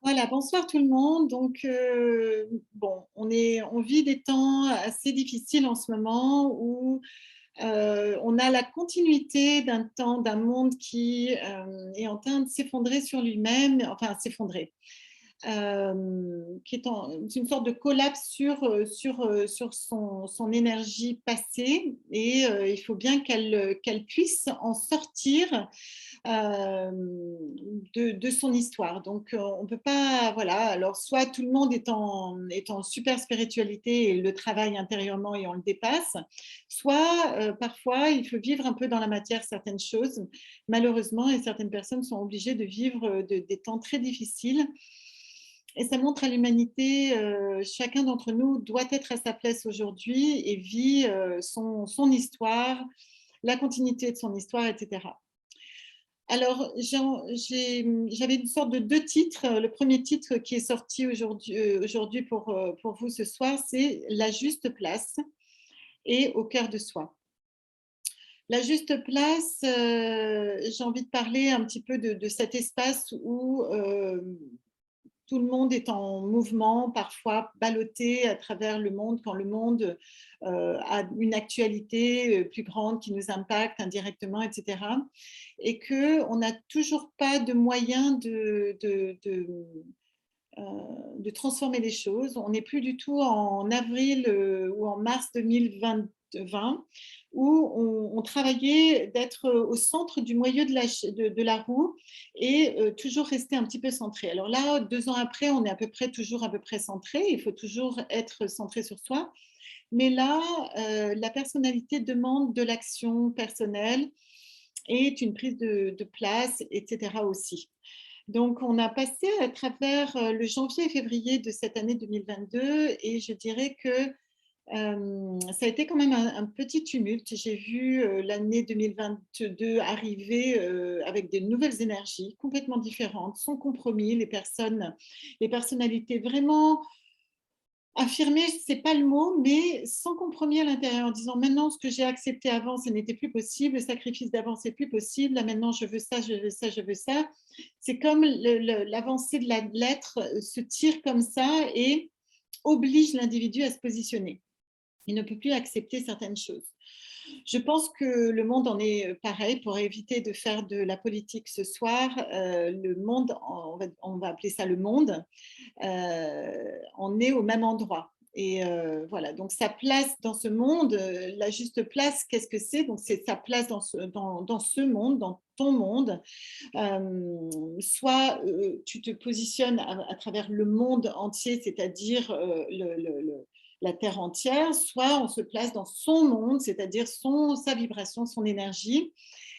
Voilà, bonsoir tout le monde. Donc, bon, on vit des temps assez difficiles en ce moment où on a la continuité d'un monde qui est en train de s'effondrer sur lui-même, enfin s'effondrer, qui est une sorte de collapse sur son énergie passée et il faut bien qu'elle puisse en sortir de son histoire. Donc, on ne peut pas, voilà, alors soit tout le monde est en super spiritualité et le travaille intérieurement et on le dépasse, soit parfois il faut vivre un peu dans la matière certaines choses, malheureusement, et certaines personnes sont obligées de vivre des temps très difficiles. Et ça montre à l'humanité, chacun d'entre nous doit être à sa place aujourd'hui et vit son histoire, la continuité de son histoire, etc. Alors, j'avais une sorte de deux titres. Le premier titre qui est sorti aujourd'hui pour vous ce soir, c'est La juste place et Au cœur de soi. La juste place, j'ai envie de parler un petit peu de cet espace où tout le monde est en mouvement, parfois ballotté à travers le monde, quand le monde a une actualité plus grande qui nous impacte indirectement, etc. Et qu'on n'a toujours pas de moyens euh, de transformer les choses. On n'est plus du tout en avril ou en mars 2020 où on travaillait d'être au centre du moyeu de la roue et toujours rester un petit peu centré. Alors là, 2 ans après, on est à peu près toujours à peu près centré. Il faut toujours être centré sur soi. Mais là, la personnalité demande de l'action personnelle et une prise de place, etc. aussi. Donc, on a passé à travers le janvier et février de cette année 2022 et je dirais que ça a été quand même un petit tumulte. J'ai vu l'année 2022 arriver avec de nouvelles énergies complètement différentes, sans compromis, les personnalités vraiment affirmées, c'est pas le mot, mais sans compromis à l'intérieur, en disant maintenant ce que j'ai accepté avant, ce n'était plus possible, le sacrifice d'avant, c'est plus possible, là maintenant je veux ça, je veux ça, je veux ça. C'est comme l'avancée de la lettre se tire comme ça et oblige l'individu à se positionner. Il ne peut plus accepter certaines choses. Je pense que le monde en est pareil. Pour éviter de faire de la politique ce soir, le monde, on va appeler ça le monde, on est au même endroit. Et voilà, donc sa place dans ce monde, la juste place, qu'est-ce que c'est? Donc c'est sa place dans ce monde, dans ton monde. Soit tu te positionnes à travers le monde entier, c'est-à-dire la Terre entière, soit on se place dans son monde, c'est-à-dire sa vibration, son énergie.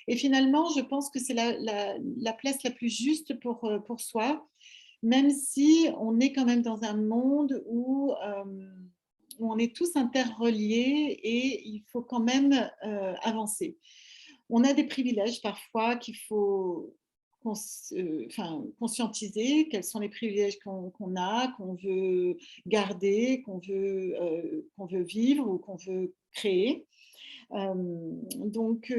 Et finalement, je pense que c'est la place la plus juste pour soi, même si on est quand même dans un monde où on est tous interreliés et il faut quand même avancer. On a des privilèges parfois qu'il faut conscientiser, quels sont les privilèges qu'on a, qu'on veut garder, qu'on veut vivre ou qu'on veut créer. Donc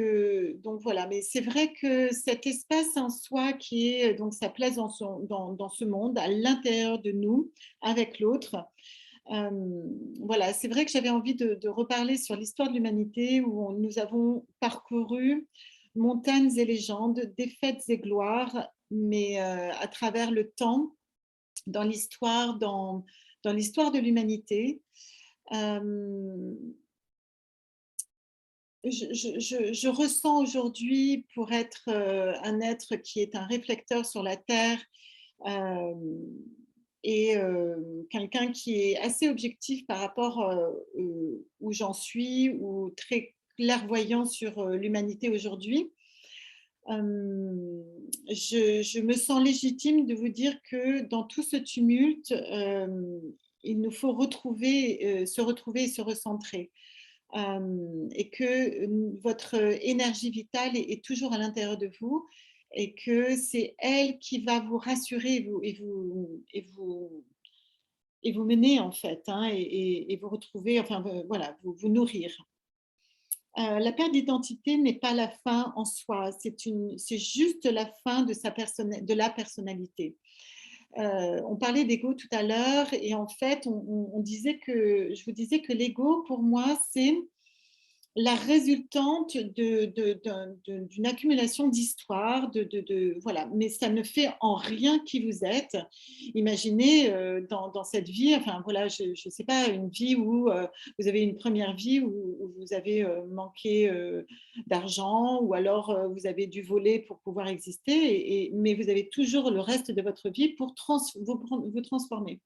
voilà, mais c'est vrai que cet espace en soi qui est donc sa place dans ce monde, à l'intérieur de nous, avec l'autre, voilà, c'est vrai que j'avais envie de reparler sur l'histoire de l'humanité où nous avons parcouru montagnes et légendes, défaites et gloires, mais à travers le temps, dans l'histoire, dans l'histoire de l'humanité. Euh, je ressens aujourd'hui, pour être un être qui est un réflecteur sur la Terre euh, et quelqu'un qui est assez objectif par rapport où j'en suis ou très clairvoyant sur l'humanité aujourd'hui, je me sens légitime de vous dire que dans tout ce tumulte, il nous faut se retrouver et se recentrer. Et que votre énergie vitale est toujours à l'intérieur de vous et que c'est elle qui va vous rassurer et vous mener en fait hein, et vous retrouver, enfin voilà, vous nourrir. La perte d'identité n'est pas la fin en soi, c'est juste la fin de la personnalité. On parlait d'ego tout à l'heure et en fait, on disait que je vous disais que l'ego, pour moi, c'est la résultante d'une accumulation d'histoires, voilà, mais ça ne fait en rien qui vous êtes. Imaginez dans cette vie, enfin voilà, je ne sais pas, une vie où vous avez une première vie où vous avez manqué d'argent ou alors vous avez dû voler pour pouvoir exister, mais vous avez toujours le reste de votre vie pour vous transformer.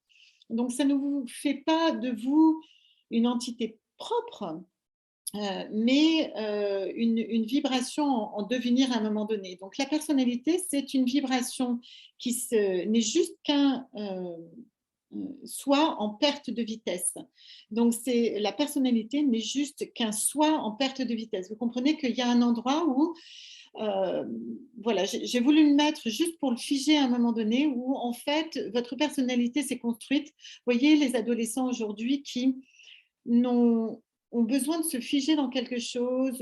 Donc ça ne vous fait pas de vous une entité propre, mais une vibration en devenir à un moment donné. Donc la personnalité, c'est une vibration qui n'est juste qu'un soi en perte de vitesse. Donc la personnalité n'est juste qu'un soi en perte de vitesse. Vous comprenez qu'il y a un endroit où voilà, j'ai voulu le mettre juste pour le figer à un moment donné où en fait votre personnalité s'est construite. Vous voyez les adolescents aujourd'hui qui n'ont ont besoin de se figer dans quelque chose,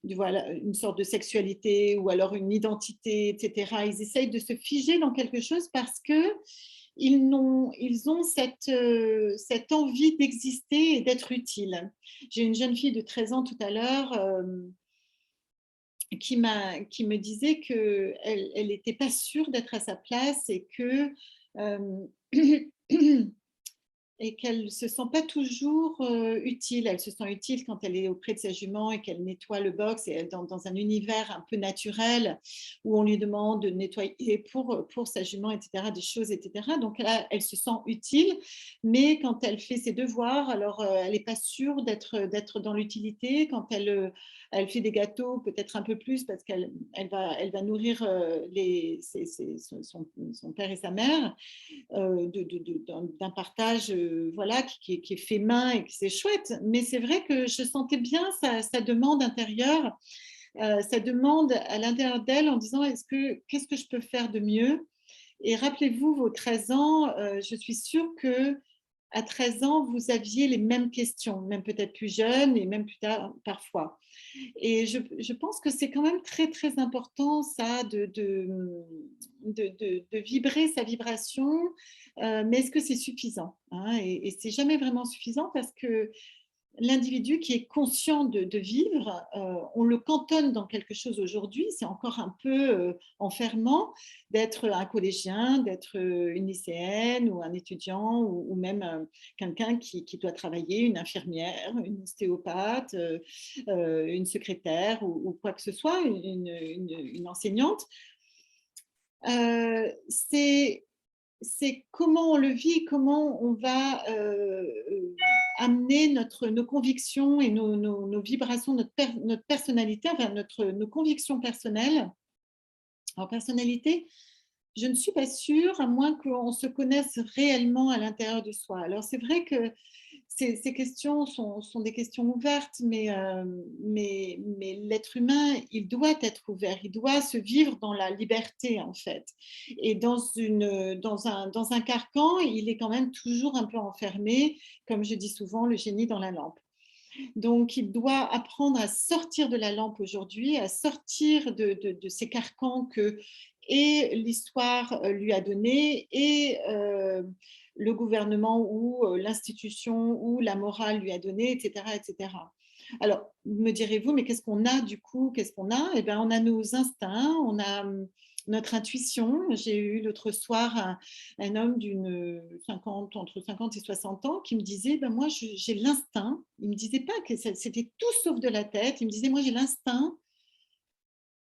voilà, une sorte de sexualité ou alors une identité, etc. Ils essayent de se figer dans quelque chose parce que ils ont cette envie d'exister et d'être utile. J'ai une jeune fille de 13 ans tout à l'heure qui me disait qu'elle n'était pas sûre d'être à sa place et que et qu'elle ne se sent pas toujours utile. Elle se sent utile quand elle est auprès de sa jument et qu'elle nettoie le box et elle dans un univers un peu naturel où on lui demande de nettoyer pour sa jument, etc., des choses, etc. Donc là, elle se sent utile, mais quand elle fait ses devoirs, alors elle n'est pas sûre d'être dans l'utilité. Quand elle fait des gâteaux, peut-être un peu plus parce qu'elle va nourrir son père et sa mère, d'un partage voilà, qui est fait main et que c'est chouette. Mais c'est vrai que je sentais bien sa demande intérieure, sa demande à l'intérieur d'elle en disant qu'est-ce que je peux faire de mieux. Et rappelez-vous, vos 13 ans, je suis sûre que à 13 ans, vous aviez les mêmes questions, même peut-être plus jeune et même plus tard parfois. Et je pense que c'est quand même très, très important, ça, de vibrer sa vibration. Mais est-ce que c'est suffisant, hein? Et c'est jamais vraiment suffisant parce que l'individu qui est conscient de vivre, on le cantonne dans quelque chose aujourd'hui, c'est encore un peu enfermant d'être un collégien, d'être une lycéenne ou un étudiant ou même quelqu'un qui doit travailler, une infirmière, une ostéopathe, une secrétaire ou quoi que ce soit, une enseignante. C'est comment on le vit, comment on va amener nos convictions et nos vibrations, notre personnalité, enfin nos convictions personnelles. En personnalité, je ne suis pas sûre, à moins qu'on se connaisse réellement à l'intérieur de soi. Alors, c'est vrai que ces questions sont des questions ouvertes, mais l'être humain, il doit être ouvert, il doit se vivre dans la liberté, en fait. Et dans un carcan, il est quand même toujours un peu enfermé, comme je dis souvent, le génie dans la lampe. Donc, il doit apprendre à sortir de la lampe aujourd'hui, à sortir de ces carcans que et l'histoire lui a donné et le gouvernement ou l'institution ou la morale lui a donné, etc., etc. Alors, me direz-vous, mais qu'est-ce qu'on a du coup? Qu'est-ce qu'on a? Eh bien, on a nos instincts, on a notre intuition. J'ai eu l'autre soir un homme entre 50 et 60 ans qui me disait, ben moi, j'ai l'instinct. Il ne me disait pas que c'était tout sauf de la tête. Il me disait, moi, j'ai l'instinct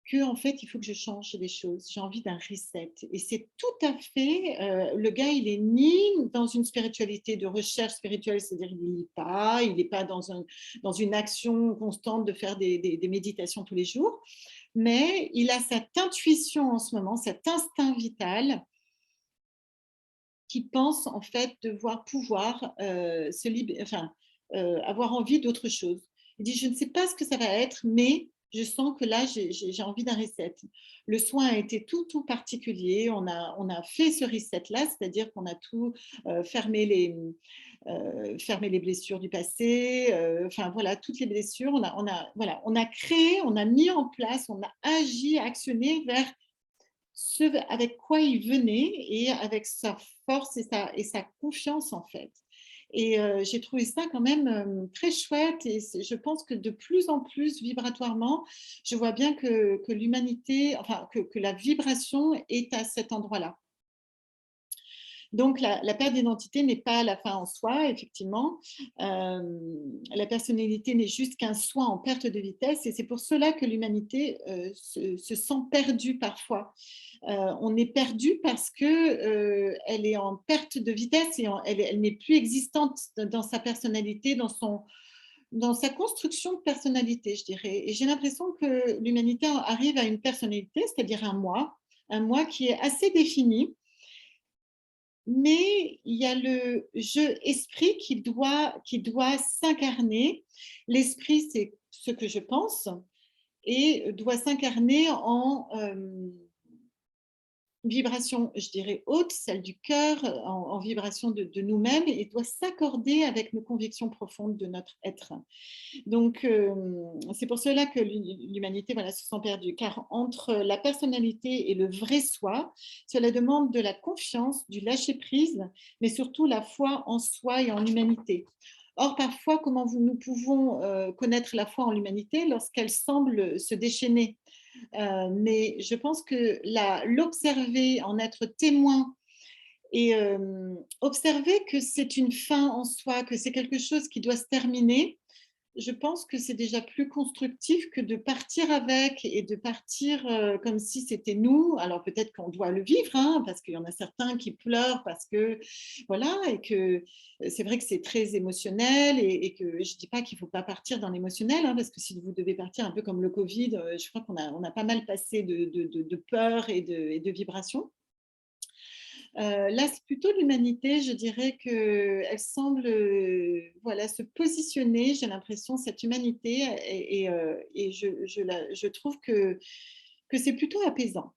que en fait, il faut que je change des choses. J'ai envie d'un reset. Et c'est tout à fait, le gars, il est ni dans une spiritualité de recherche spirituelle, c'est-à-dire il n'est pas dans une action constante de faire des méditations tous les jours, mais il a cette intuition en ce moment, cet instinct vital qui pense en fait devoir pouvoir avoir envie d'autre chose. Il dit, je ne sais pas ce que ça va être, mais je sens que là, j'ai envie d'un reset. Le soin a été tout particulier. On a fait ce reset-là, c'est-à-dire qu'on a tout fermé fermer les blessures du passé, enfin voilà, toutes les blessures. Voilà, on a créé, on a mis en place, on a agi, actionné vers ce avec quoi il venait et avec sa force et sa confiance, en fait. Et j'ai trouvé ça quand même, très chouette et je pense que de plus en plus, vibratoirement, je vois bien que l'humanité, enfin que la vibration est à cet endroit-là. Donc la perte d'identité n'est pas la fin en soi, effectivement. La personnalité n'est juste qu'un soin en perte de vitesse et c'est pour cela que l'humanité, se sent perdue parfois. On est perdu parce que, elle est en perte de vitesse et elle n'est plus existante dans sa personnalité, dans sa construction de personnalité, je dirais. Et j'ai l'impression que l'humanité arrive à une personnalité, c'est-à-dire un moi qui est assez défini, mais il y a le jeu esprit qui doit s'incarner. L'esprit, c'est ce que je pense et doit s'incarner en vibration, je dirais, haute, celle du cœur, en vibration de nous-mêmes et doit s'accorder avec nos convictions profondes de notre être. Donc, c'est pour cela que l'humanité voilà, se sent perdue, car entre la personnalité et le vrai soi, cela demande de la confiance, du lâcher-prise, mais surtout la foi en soi et en l'humanité. Or, parfois, comment nous pouvons connaître la foi en l'humanité lorsqu'elle semble se déchaîner. Mais je pense que l'observer, en être témoin et observer que c'est une fin en soi, que c'est quelque chose qui doit se terminer, je pense que c'est déjà plus constructif que de partir avec et de partir comme si c'était nous. Alors peut-être qu'on doit le vivre, hein, parce qu'il y en a certains qui pleurent parce que voilà, et que c'est vrai que c'est très émotionnel et que je ne dis pas qu'il ne faut pas partir dans l'émotionnel, hein, parce que si vous devez partir un peu comme le Covid, je crois on a pas mal passé de peur et de vibrations. Là, c'est plutôt l'humanité, je dirais qu'elle semble, voilà, se positionner, j'ai l'impression, cette humanité et je trouve que c'est plutôt apaisant.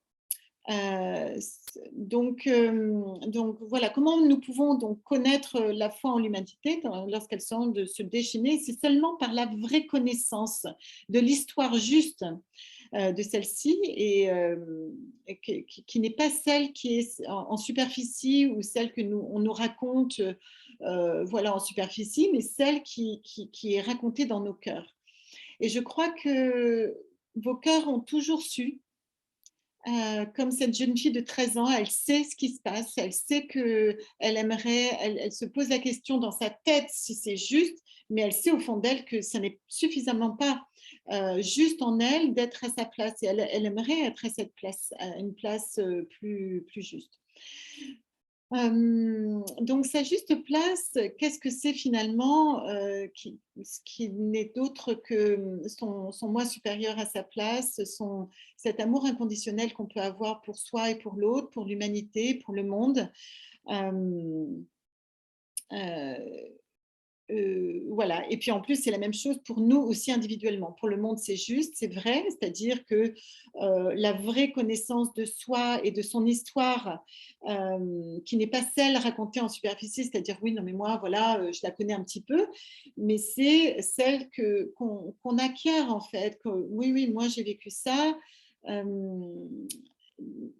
Donc voilà, comment nous pouvons donc connaître la foi en l'humanité lorsqu'elle semble de se déchaîner? C'est seulement par la vraie connaissance de l'histoire juste de celle-ci et qui n'est pas celle qui est en superficie ou celle que on nous raconte voilà, en superficie, mais celle qui est racontée dans nos cœurs. Et je crois que vos cœurs ont toujours su, comme cette jeune fille de 13 ans, elle sait ce qui se passe, elle sait qu'elle aimerait, elle se pose la question dans sa tête si c'est juste, mais elle sait au fond d'elle que ça n'est suffisamment pas juste en elle d'être à sa place et elle aimerait être à cette place, à une place plus juste. Donc sa juste place, qu'est-ce que c'est finalement, ce qui n'est d'autre que son moi supérieur à sa place, cet amour inconditionnel qu'on peut avoir pour soi et pour l'autre, pour l'humanité, pour le monde. Hem, heu voilà et puis en plus, c'est la même chose pour nous aussi individuellement. Pour le monde, c'est juste, c'est vrai, c'est-à-dire que, la vraie connaissance de soi et de son histoire, qui n'est pas celle racontée en superficie, c'est-à-dire: «Oui, non mais moi voilà, je la connais un petit peu», mais c'est celle qu'on acquiert en fait, que: «Oui, oui, moi j'ai vécu ça», hem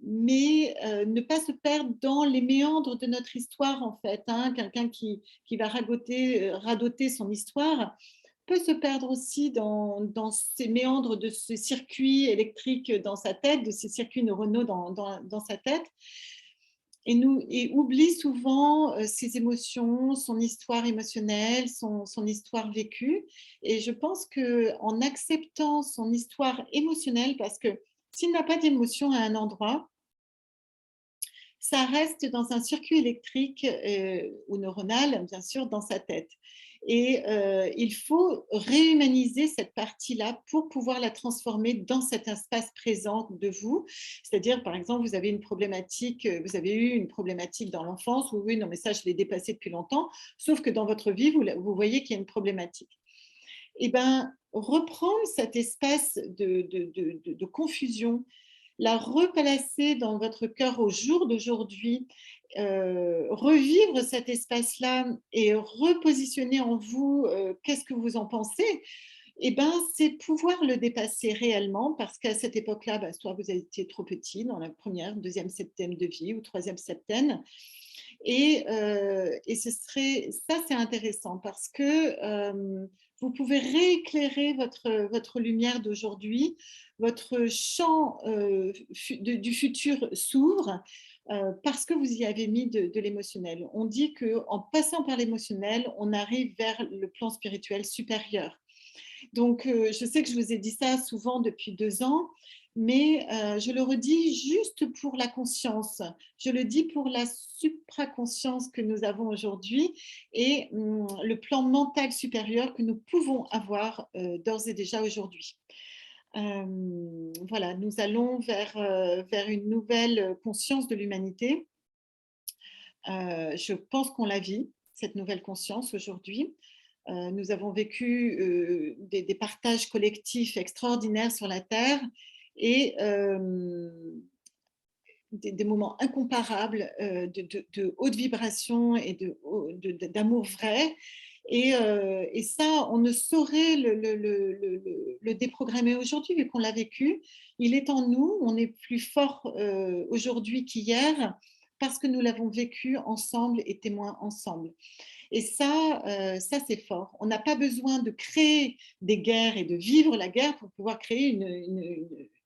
mais ne pas se perdre dans les méandres de notre histoire en fait, hein. Quelqu'un qui va radoter son histoire peut se perdre aussi dans ces méandres de ce circuit électrique dans sa tête, de ces circuits neuronaux dans sa tête et oublie souvent, ses émotions, son histoire émotionnelle, son histoire vécue et je pense qu'en acceptant son histoire émotionnelle parce que s'il n'a pas d'émotion à un endroit, ça reste dans un circuit électrique, ou neuronal, bien sûr, dans sa tête et il faut réhumaniser cette partie-là pour pouvoir la transformer dans cet espace présent de vous. C'est-à-dire, par exemple, vous avez une problématique, vous avez eu une problématique dans l'enfance, ou oui, non, mais ça, je l'ai dépassé depuis longtemps, sauf que dans votre vie, vous voyez qu'il y a une problématique. Et ben, reprendre cet espace de confusion, la replacer dans votre cœur au jour d'aujourd'hui, revivre cet espace-là et repositionner en vous, qu'est-ce que vous en pensez? Et ben, c'est pouvoir le dépasser réellement parce qu'à cette époque-là, bah, soit vous étiez trop petit dans la première, deuxième septaine de vie ou troisième septaine. Et ce serait, ça c'est intéressant parce que vous pouvez rééclairer votre lumière d'aujourd'hui, votre champ du futur s'ouvre parce que vous y avez mis de l'émotionnel. On dit qu'en passant par l'émotionnel, on arrive vers le plan spirituel supérieur. Donc, je sais que je vous ai dit ça souvent depuis 2 ans, mais je le redis juste pour la conscience. Je le dis pour la supraconscience que nous avons aujourd'hui et le plan mental supérieur que nous pouvons avoir d'ores et déjà aujourd'hui. Voilà, nous allons vers une nouvelle conscience de l'humanité. Je pense qu'on la vit, cette nouvelle conscience aujourd'hui. Nous avons vécu des partages collectifs extraordinaires sur la Terre et des moments incomparables de haute vibration et d'amour vrai. Et ça, on ne saurait le déprogrammer aujourd'hui, vu qu'on l'a vécu. Il est en nous, on est plus fort aujourd'hui qu'hier, parce que nous l'avons vécu ensemble et témoins ensemble. Et ça c'est fort. On n'a pas besoin de créer des guerres et de vivre la guerre pour pouvoir créer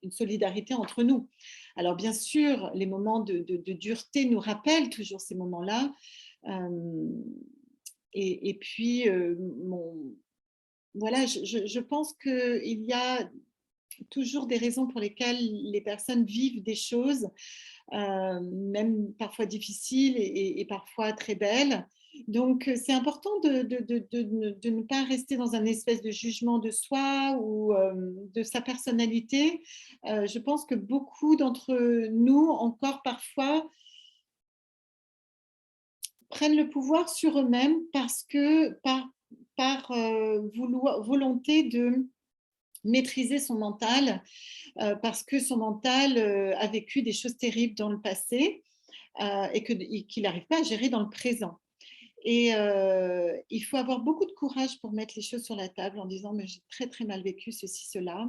une solidarité entre nous. Alors bien sûr, les moments de dureté nous rappellent toujours ces moments-là. Euh, et puis, voilà, je pense qu'il y a toujours des raisons pour lesquelles les personnes vivent des choses, même parfois difficiles et parfois très belles. Donc, c'est important de ne pas rester dans un espèce de jugement de soi ou de sa personnalité. Je pense que beaucoup d'entre nous, encore parfois, prennent le pouvoir sur eux-mêmes parce que par volonté de maîtriser son mental, parce que son mental a vécu des choses terribles dans le passé et qu'il n'arrive pas à gérer dans le présent. Et il faut avoir beaucoup de courage pour mettre les choses sur la table en disant mais j'ai très très mal vécu ceci, cela.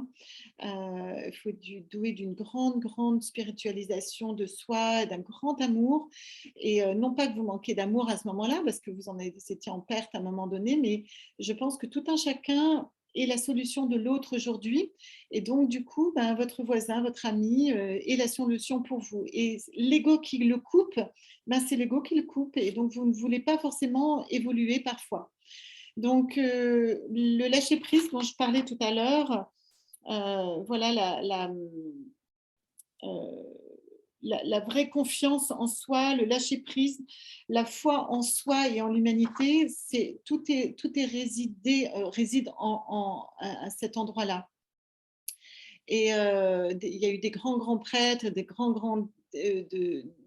Il faut être doué d'une grande, grande spiritualisation de soi, d'un grand amour. Et non pas que vous manquez d'amour à ce moment-là, parce que vous en étiez en perte à un moment donné, mais je pense que tout un chacun est la solution de l'autre aujourd'hui. Et donc, du coup, ben, votre voisin, votre ami est la solution pour vous. Et l'ego qui le coupe, ben, c'est l'ego qui le coupe. Et donc, vous ne voulez pas forcément évoluer parfois. Donc, le lâcher-prise dont je parlais tout à l'heure, voilà euh, la vraie confiance en soi, le lâcher-prise, la foi en soi et en l'humanité, tout est réside à cet endroit-là. Et il y a eu des grands, grands prêtres, des grands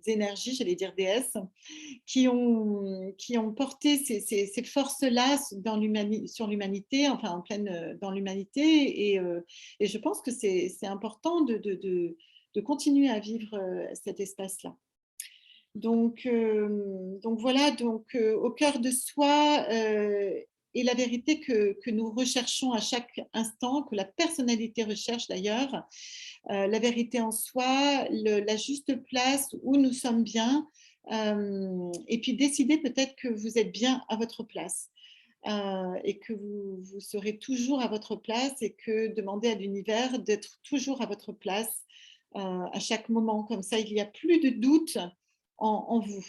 énergies, j'allais dire déesses, qui ont porté ces forces-là sur l'humanité, enfin en pleine dans l'humanité. Et je pense que c'est important de continuer à vivre cet espace-là. Donc voilà, au cœur de soi est la vérité que nous recherchons à chaque instant, que la personnalité recherche d'ailleurs, la vérité en soi, la juste place où nous sommes bien, et puis décider peut-être que vous êtes bien à votre place. Et que vous serez toujours à votre place et que demander à l'univers d'être toujours à votre place à chaque moment. Comme ça, il n'y a plus de doute en vous.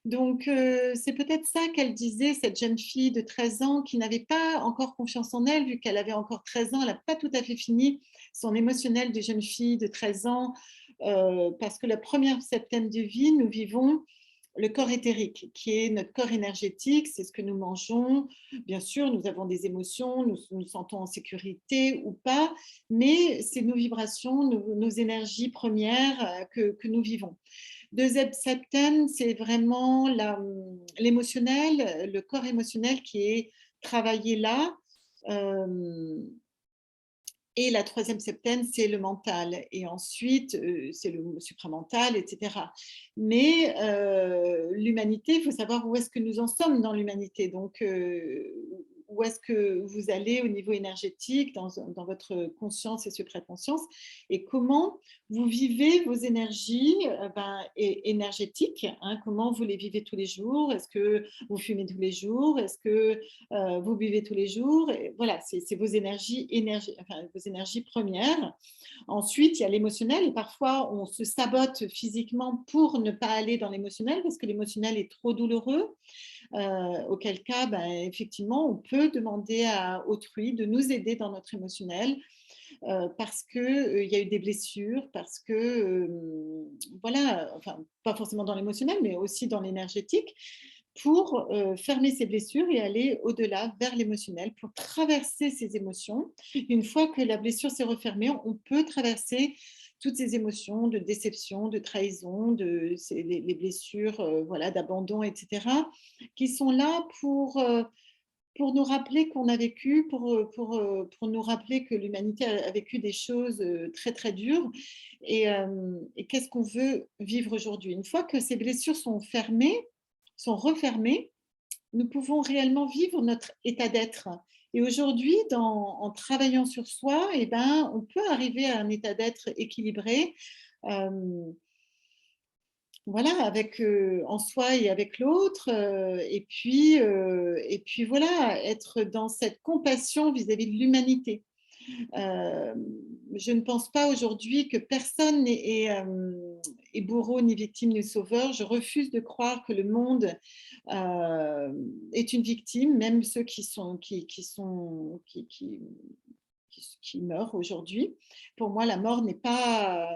Donc, c'est peut-être ça qu'elle disait, cette jeune fille de 13 ans qui n'avait pas encore confiance en elle, vu qu'elle avait encore 13 ans, elle n'a pas tout à fait fini son émotionnel de jeune fille de 13 ans, parce que la première septaine de vie, nous vivons le corps éthérique, qui est notre corps énergétique, c'est ce que nous mangeons. Bien sûr, nous avons des émotions, nous nous sentons en sécurité ou pas, mais c'est nos vibrations, nos énergies premières que nous vivons. Deuxième septaine, c'est vraiment l'émotionnel, le corps émotionnel qui est travaillé là. Euh, et la troisième septaine, c'est le mental. Et ensuite, c'est le supramental, etc. Mais l'humanité, il faut savoir où est-ce que nous en sommes dans l'humanité. Donc, où est-ce que vous allez au niveau énergétique, dans votre conscience et supraconscience, et comment vous vivez vos énergies énergétiques, hein, comment vous les vivez tous les jours. Est-ce que vous fumez tous les jours? Est-ce que vous buvez tous les jours? Et voilà, c'est vos vos énergies premières. Ensuite, il y a l'émotionnel et parfois on se sabote physiquement pour ne pas aller dans l'émotionnel parce que l'émotionnel est trop douloureux. Auquel cas, effectivement, on peut demander à autrui de nous aider dans notre émotionnel parce qu'il y a eu des blessures, parce que, voilà, enfin, pas forcément dans l'émotionnel, mais aussi dans l'énergétique, pour fermer ces blessures et aller au-delà vers l'émotionnel, pour traverser ces émotions. Une fois que la blessure s'est refermée, on peut traverser toutes ces émotions de déception, de trahison, les blessures voilà, d'abandon, etc., qui sont là pour nous rappeler qu'on a vécu, pour nous rappeler que l'humanité a vécu des choses très, très dures et qu'est-ce qu'on veut vivre aujourd'hui. Une fois que ces blessures sont fermées, sont refermées, nous pouvons réellement vivre notre état d'être. Et aujourd'hui, en travaillant sur soi, eh ben, on peut arriver à un état d'être équilibré, euh, voilà, avec en soi et avec l'autre, et puis voilà, être dans cette compassion vis-à-vis de l'humanité. Euh, je ne pense pas aujourd'hui que personne est bourreau, ni victime, ni sauveur. Je refuse de croire que le monde est une victime, même ceux qui meurent aujourd'hui. Pour moi, la mort n'est pas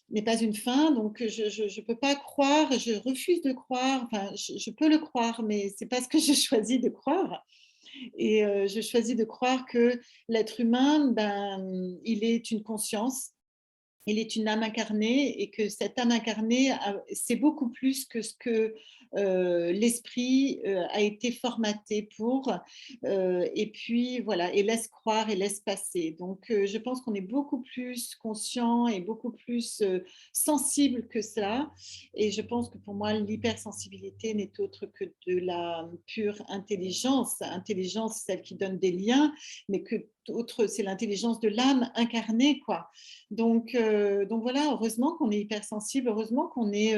une fin, donc je ne peux pas croire, je refuse de croire, enfin, je peux le croire, mais c'est pas ce que je choisis de croire. Et je choisis de croire que l'être humain, il est une conscience, il est une âme incarnée et que cette âme incarnée, c'est beaucoup plus que ce que l'esprit a été formaté pour. Et puis voilà, et laisse croire et laisse passer. Donc je pense qu'on est beaucoup plus conscient et beaucoup plus sensible que cela. Et je pense que pour moi, l'hypersensibilité n'est autre que de la pure intelligence. Intelligence, celle qui donne des liens, mais que autre, c'est l'intelligence de l'âme incarnée, quoi. Donc voilà, heureusement qu'on est hypersensible, heureusement qu'on est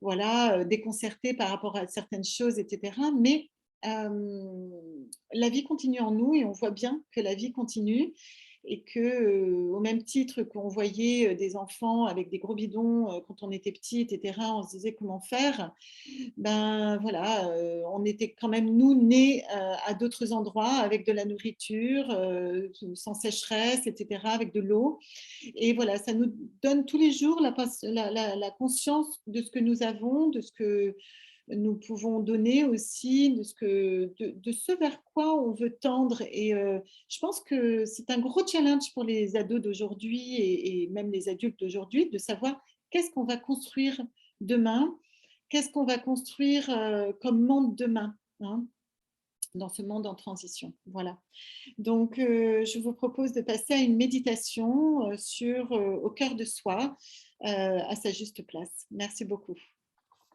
voilà, déconcerté par rapport à certaines choses, etc. Mais la vie continue en nous et on voit bien que la vie continue et que, au même titre qu'on voyait des enfants avec des gros bidons quand on était petit, etc., on se disait comment faire. Ben voilà, on était quand même nous nés à d'autres endroits avec de la nourriture, sans sécheresse, etc., avec de l'eau. Et voilà, ça nous donne tous les jours la conscience de ce que nous avons, de ce que nous pouvons donner aussi, de ce vers quoi on veut tendre. Et je pense que c'est un gros challenge pour les ados d'aujourd'hui et même les adultes d'aujourd'hui de savoir qu'est-ce qu'on va construire demain, qu'est-ce qu'on va construire comme monde demain, hein, dans ce monde en transition. Voilà. Donc, je vous propose de passer à une méditation au cœur de soi, à sa juste place. Merci beaucoup.